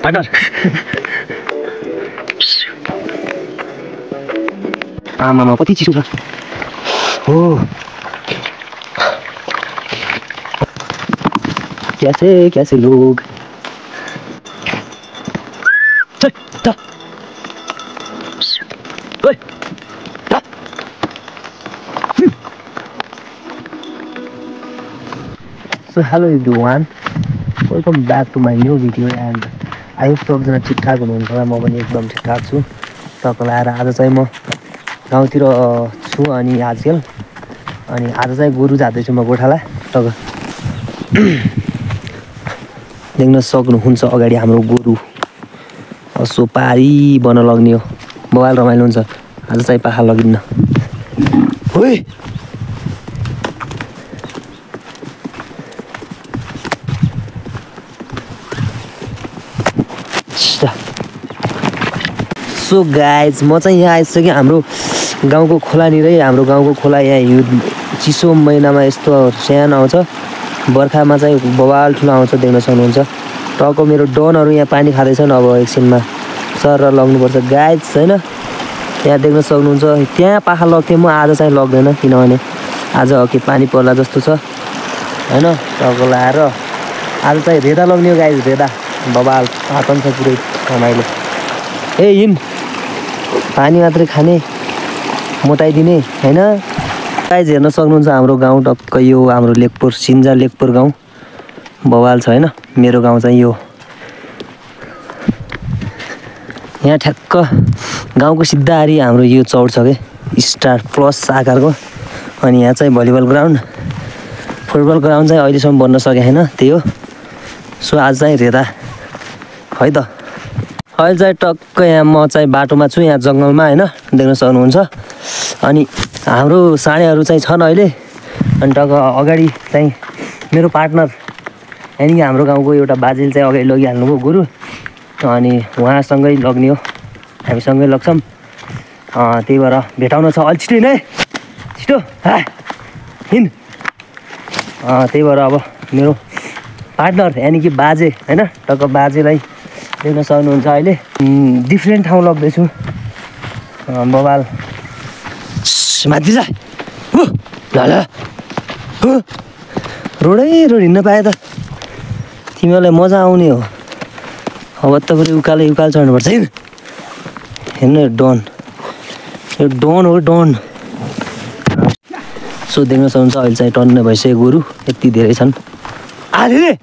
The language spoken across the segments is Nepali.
पार्टनर आमामा कति चिसो छ हो कैसे लोग So hello everyone, welcome back to my new video and I hope सबजना ठिकठाक हुनुहुन्छ होला। म पनि एकदम ठिकठाक छु। तपाईँलाई आज चाहिँ म गाउँतिर छु अनि आजकल अनि आज चाहिँ गोरु जाँदैछु म गोठाला। देख्न सक्नुहुन्छ अगाडि हाम्रो गोरु असो पारी बन्न लग्ने हो। बवाल रमाइलो हुन्छ। आज चाहिँ पाखा लगिन्न। ओइ सो गाइज म चाहिँ यहाँ आइसकेँ हाम्रो गाउँको खोलानिरै। हाम्रो गाउँको खोला यहाँ हिउँ चिसो महिनामा यस्तो सानो आउँछ, बर्खामा चाहिँ बवाल ठुलो आउँछ। देख्न सक्नुहुन्छ टक्क मेरो डनहरू यहाँ पानी खाँदैछन्। अब एकछिनमा सर लग्नुपर्छ गाइज होइन। यहाँ देख्न सक्नुहुन्छ त्यहाँ पाखा लग्थेँ म, आज चाहिँ लग्दैन किनभने आज के पानी पर्ला जस्तो छ होइन। टक्क लाएर आज चाहिँ रेदा लग्ने हो गाइज। रेदा बवाल आतन छ पुरै रमाइलो। ए हिँड पानी मात्रै खाने मोटाइदिने होइन। गाइज हेर्न सक्नुहुन्छ हाम्रो गाउँ टक्क यो हाम्रो लेकपुर सिन्जा लेकपुर गाउँ बवाल छ होइन। मेरो गाउँ चाहिँ यो यहाँ ठ्याक्क गाउँको सिद्धारी हाम्रो यो चौर छ कि स्टार प्लस आकारको। अनि यहाँ चाहिँ भलिबल ग्राउन्ड फुटबल ग्राउन्ड चाहिँ अहिलेसम्म बन्न सके छैन, त्यही हो। सो आज चाहिँ रेदा है त। अहिले चाहिँ टक्क यहाँ म चाहिँ बाटोमा छु यहाँ जङ्गलमा होइन, देख्न सक्नुहुन्छ। अनि हाम्रो साँडेहरू चाहिँ छन् अहिले। अनि टक्क अगाडि चाहिँ मेरो पार्टनर यानि कि हाम्रो गाउँको एउटा बाजेले चाहिँ अगाडि लगिहाल्नुभयो गोरु। अनि उहाँसँगै लग्ने हो, हामीसँगै लग्छौँ। त्यही भएर भेटाउन छ अलि छिटो हिँड है, छिटो हिँड। त्यही भएर अब मेरो पार्टनर यानि कि बाजे होइन, टक्क बाजेलाई देख्न सक्नुहुन्छ अहिले डिफ्रेन्ट ठाउँ लग्दैछु बवाल माथि जा रोडै रोड हिँड्न पाए त तिमीहरूलाई मजा आउने हो। अब त पुरै उकालो उकालो चढ्नुपर्छ है। हेर्नु यो डन, यो डन हो डन। सो देख्न सक्नुहुन्छ अहिले चाहिँ टन्न भइसक्यो गोरु, यति धेरै छन्। आले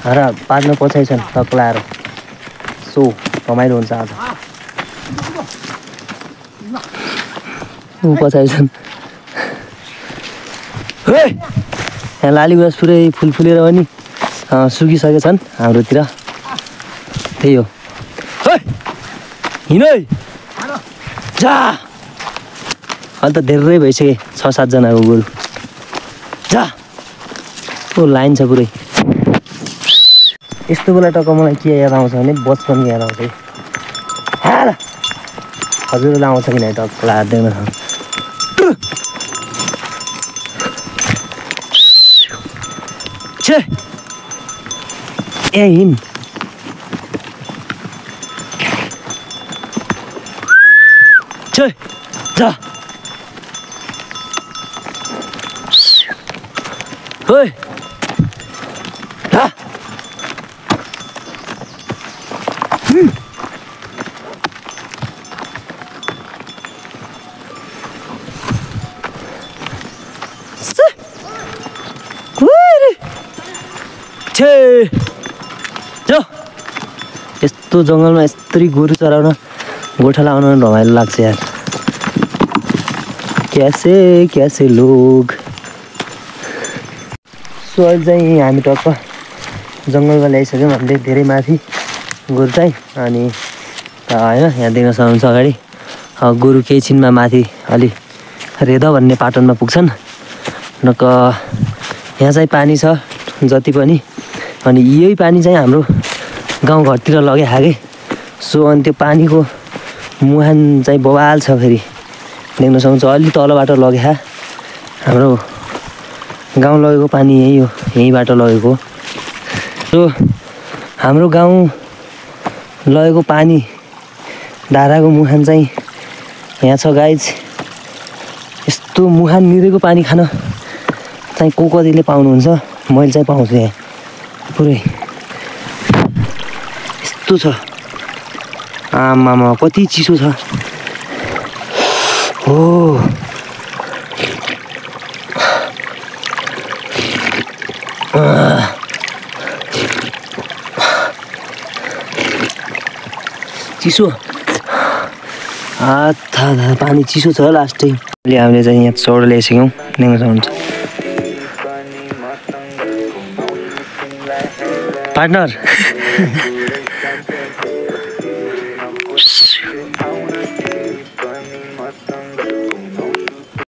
र पार्न पछाइ छन् टक्क लाएर। सो रमाइलो हुन्छ आज। ऊ पछाइ छन्। यहाँ लाली गुराँस पुरै फुलेर पनि सुकिसकेका छन् हाम्रोतिर, त्यही हो। हिँड जा। अहिले त धेरै भइसके 6-7 जनाको गोरु जा। ओ लाइन छ पुरै। यस्तो बेला टक्क मलाई के याद आउँछ भने बचपनको याद आउँछ। हजुरलाई आउँछ कि नै टक्क लाग्दैन। छे ए हिँड छे जा। ओइ यस्तो जङ्गलमा यस्तरी गोरु चराउन गोठाला आउन रमाइलो लाग्छ यार। कैसे लोग। सो अहिले चाहिँ हामी टक्क जङ्गलमा ल्याइसक्यौँ हामीले धेरै माथि गोरु चाहिँ। अनि होइन यहाँ देख्न सक्नुहुन्छ अगाडि गोरु केही छिनमा माथि अलि रेदा भन्ने पाटनमा पुग्छन्। नक यहाँ चाहिँ पानी छ जति पनि, अनि यही पानी चाहिँ हाम्रो गाउँघरतिर लगे हागे। सो अनि त्यो पानीको मुहान चाहिँ बवाल छ। फेरि देख्न सक्नुहुन्छ अलि तलबाट लगे हाम्रो गाउँ लगेको पानी यही हो, यहीँबाट लगेको। सो हाम्रो गाउँ लगेको पानी धाराको मुहान चाहिँ यहाँ छ गाइज। यस्तो मुहान निरेको पानी खान चाहिँ कतिले पाउनुहुन्छ, मैले चाहिँ पाउँछु यहाँ पुरै। यस्तो छ, आमामा कति चिसो छ हो। चिसो था पानी चिसो छ लास्टै। अहिले हामीले चाहिँ यहाँ चौडा ल्याइसक्यौँ, देख्न सक्नुहुन्छ। पार्टनर